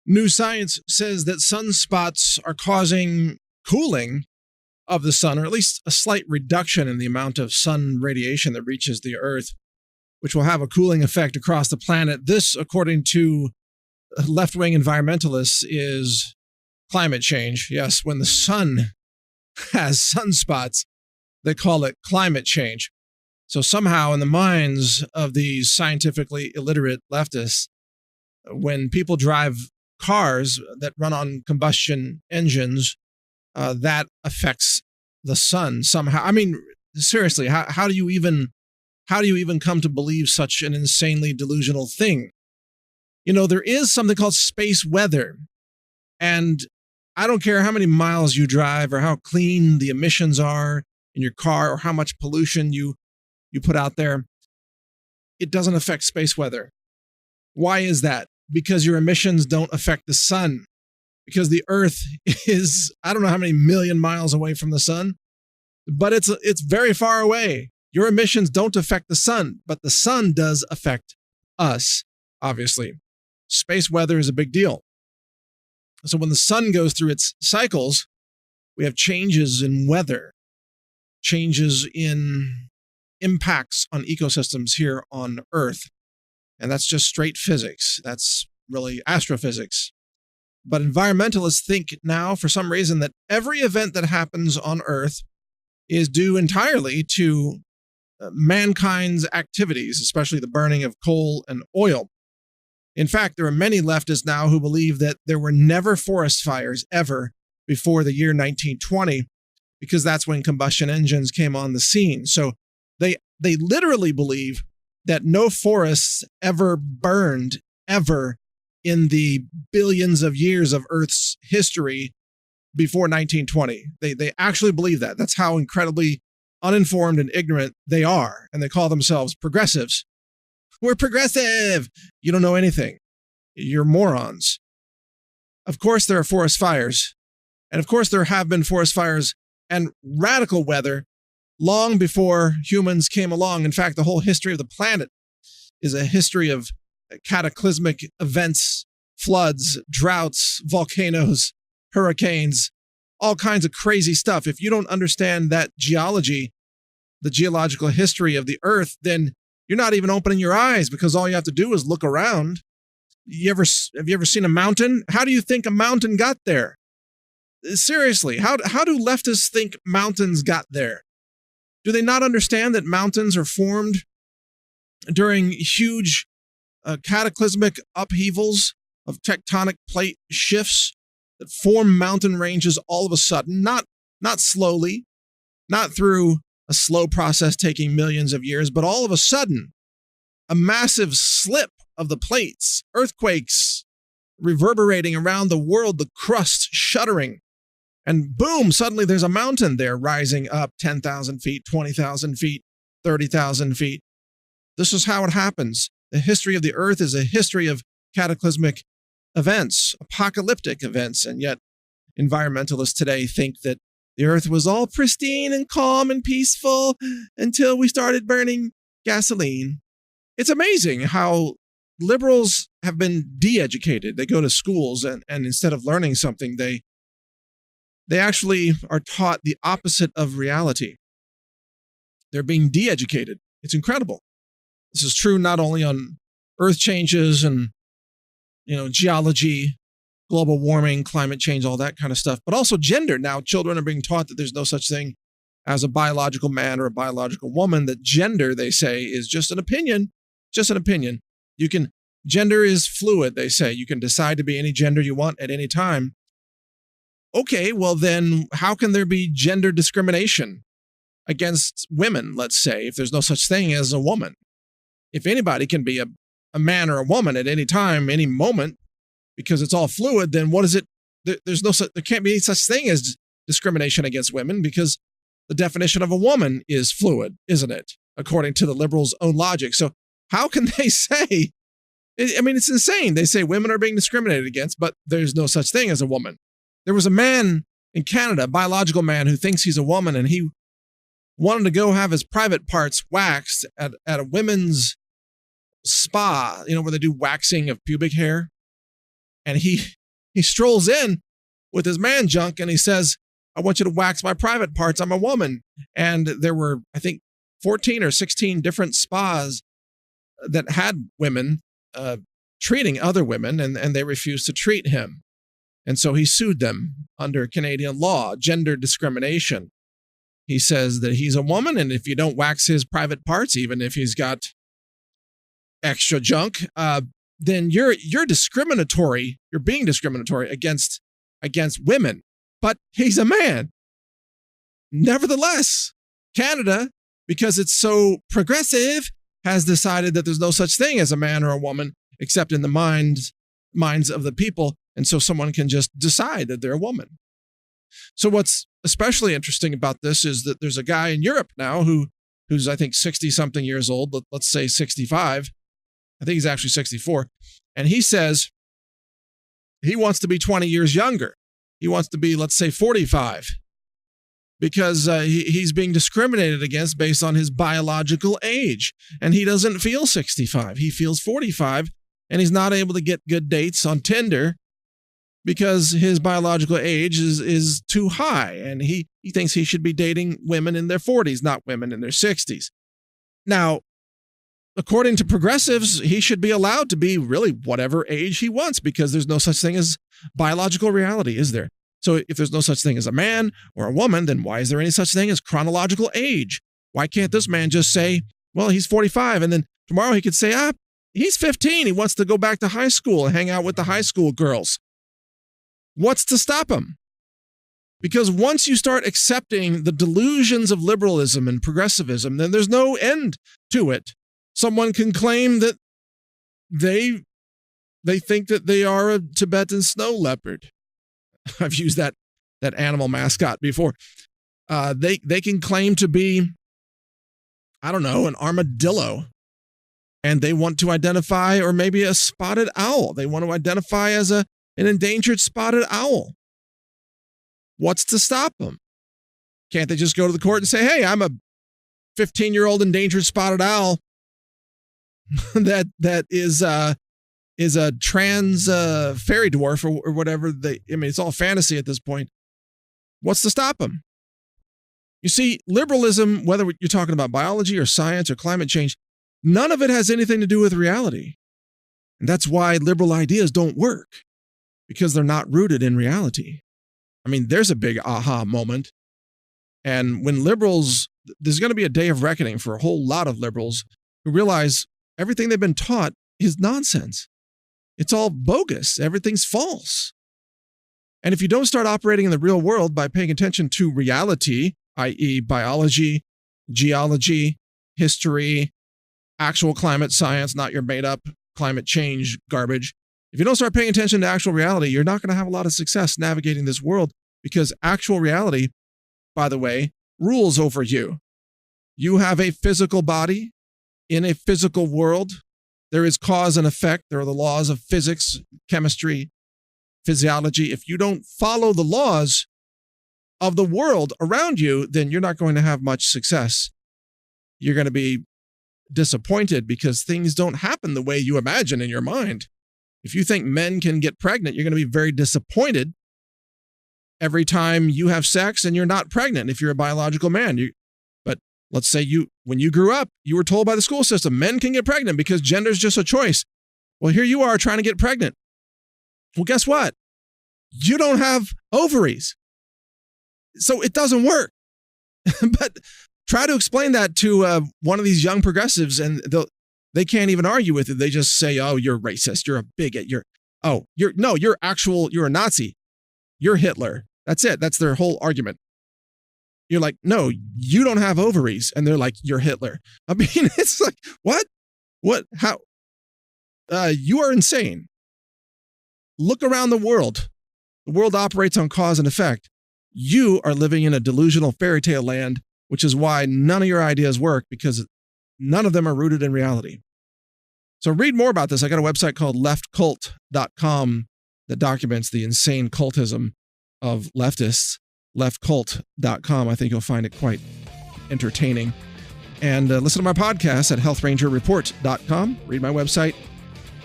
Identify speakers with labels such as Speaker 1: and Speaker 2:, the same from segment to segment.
Speaker 1: New science says that sunspots are causing cooling of the sun, or at least a slight reduction in the amount of sun radiation that reaches the Earth, which will have a cooling effect across the planet. This, according to left-wing environmentalists, is climate change. Yes, when the sun has sunspots, they call it climate change. So somehow in the minds of these scientifically illiterate leftists, when people drive cars that run on combustion engines, that affects the sun somehow. I mean, seriously, how do you even come to believe such an insanely delusional thing? You know, there is something called space weather, and I don't care how many miles you drive or how clean the emissions are in your car or how much pollution you put out there, it doesn't affect space weather. Why is that? Because your emissions don't affect the sun. Because the Earth is, I don't know how many million miles away from the sun, but it's very far away. Your emissions don't affect the sun, but the sun does affect us, obviously. Space weather is a big deal. So when the sun goes through its cycles, we have changes in weather, changes in impacts on ecosystems here on Earth. And that's just straight physics. That's really astrophysics. But environmentalists think now, for some reason, that every event that happens on Earth is due entirely to mankind's activities, especially the burning of coal and oil. In fact, there are many leftists now who believe that there were never forest fires ever before the year 1920, because that's when combustion engines came on the scene. So they literally believe that no forests ever burned, ever, in the billions of years of Earth's history before 1920. They actually believe that. That's how incredibly uninformed and ignorant they are. And they call themselves progressives. We're progressive. You don't know anything. You're morons. Of course there are forest fires. And of course there have been forest fires and radical weather long before humans came along. In fact, the whole history of the planet is a history of cataclysmic events, floods, droughts, volcanoes, hurricanes, all kinds of crazy stuff. If you don't understand that geology, the geological history of the Earth, then you're not even opening your eyes, because all you have to do is look around. Have you ever seen a mountain? How do you think a mountain got there? Seriously, how do leftists think mountains got there? Do they not understand that mountains are formed during huge cataclysmic upheavals of tectonic plate shifts that form mountain ranges all of a sudden, not slowly, not through a slow process taking millions of years, but all of a sudden, a massive slip of the plates, earthquakes reverberating around the world, the crust shuddering, and boom, suddenly there's a mountain there rising up 10,000 feet, 20,000 feet, 30,000 feet. This is how it happens. The history of the Earth is a history of cataclysmic events, apocalyptic events, and yet environmentalists today think that the Earth was all pristine and calm and peaceful until we started burning gasoline. It's amazing how liberals have been de-educated. They go to schools and instead of learning something, they actually are taught the opposite of reality. They're being de-educated. It's incredible. This is true not only on Earth changes and, geology, global warming, climate change, all that kind of stuff, but also gender. Now, children are being taught that there's no such thing as a biological man or a biological woman, that gender, they say, is just an opinion, Gender is fluid, they say. You can decide to be any gender you want at any time. Okay, well then, how can there be gender discrimination against women, let's say, if there's no such thing as a woman? If anybody can be a man or a woman at any time, any moment, because it's all fluid, then what is it? There can't be any such thing as discrimination against women, because the definition of a woman is fluid, isn't it? According to the liberals' own logic. So how can they say, it's insane. They say women are being discriminated against, but there's no such thing as a woman. There was a man in Canada, a biological man, who thinks he's a woman, and he wanted to go have his private parts waxed at a women's spa, where they do waxing of pubic hair. And he strolls in with his man junk and he says, I want you to wax my private parts. I'm a woman. And there were, I think, 14 or 16 different spas that had women treating other women, and they refused to treat him. And so he sued them under Canadian law, gender discrimination. He says that he's a woman, and if you don't wax his private parts, even if he's got extra junk, then you're discriminatory. You're being discriminatory against women. But he's a man. Nevertheless, Canada, because it's so progressive, has decided that there's no such thing as a man or a woman except in the minds of the people. And so someone can just decide that they're a woman. So what's especially interesting about this is that there's a guy in Europe now who's I think 60-something years old, let's say 65. I think he's actually 64. And he says he wants to be 20 years younger. He wants to be, let's say, 45. Because he's being discriminated against based on his biological age. And he doesn't feel 65. He feels 45, and he's not able to get good dates on Tinder because his biological age is too high. And he thinks he should be dating women in their 40s, not women in their 60s. Now, according to progressives, he should be allowed to be really whatever age he wants because there's no such thing as biological reality, is there? So if there's no such thing as a man or a woman, then why is there any such thing as chronological age? Why can't this man just say, well, he's 45, and then tomorrow he could say, he's 15. He wants to go back to high school and hang out with the high school girls. What's to stop him? Because once you start accepting the delusions of liberalism and progressivism, then there's no end to it. Someone can claim that they think that they are a Tibetan snow leopard. I've used that animal mascot before. They can claim to be, I don't know, an armadillo. And they want to identify, or maybe a spotted owl. They want to identify as an endangered spotted owl. What's to stop them? Can't they just go to the court and say, hey, I'm a 15-year-old endangered spotted owl that is a trans fairy dwarf or whatever it's all fantasy at this point. What's to stop them? You see, liberalism, whether you're talking about biology or science or climate change, none of it has anything to do with reality. And that's why liberal ideas don't work, because they're not rooted in reality. I mean, there's a big aha moment. And when liberals, there's going to be a day of reckoning for a whole lot of liberals who realize everything they've been taught is nonsense. It's all bogus. Everything's false. And if you don't start operating in the real world by paying attention to reality, i.e. biology, geology, history, actual climate science, not your made-up climate change garbage, if you don't start paying attention to actual reality, you're not going to have a lot of success navigating this world, because actual reality, by the way, rules over you. You have a physical body in a physical world. There is cause and effect. There are the laws of physics, chemistry, physiology. If you don't follow the laws of the world around you, then you're not going to have much success. You're going to be disappointed because things don't happen the way you imagine in your mind. If you think men can get pregnant, you're going to be very disappointed every time you have sex and you're not pregnant if you're a biological man. But let's say when you grew up, you were told by the school system, men can get pregnant because gender is just a choice. Well, here you are trying to get pregnant. Well, guess what? You don't have ovaries. So it doesn't work. But try to explain that to one of these young progressives, and they can't even argue with it. They just say, oh, you're racist. You're a bigot. You're a Nazi. You're Hitler. That's it. That's their whole argument. You're like, no, you don't have ovaries. And they're like, you're Hitler. I mean, it's like, what? What? How? You are insane. Look around the world. The world operates on cause and effect. You are living in a delusional fairy tale land, which is why none of your ideas work, because none of them are rooted in reality. So read more about this. I got a website called leftcult.com that documents the insane cultism of leftists. Leftcult.com. I think you'll find it quite entertaining. And listen to my podcast at healthrangerreport.com. Read my website.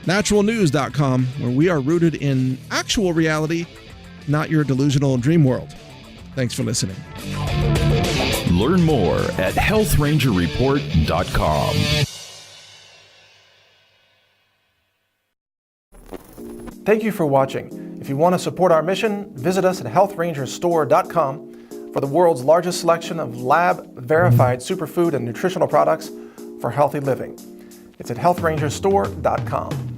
Speaker 1: NaturalNews.com, where we are rooted in actual reality, not your delusional dream world. Thanks for listening.
Speaker 2: Learn more at healthrangerreport.com.
Speaker 1: Thank you for watching. If you want to support our mission, visit us at healthrangerstore.com for the world's largest selection of lab-verified superfood and nutritional products for healthy living. It's at healthrangerstore.com.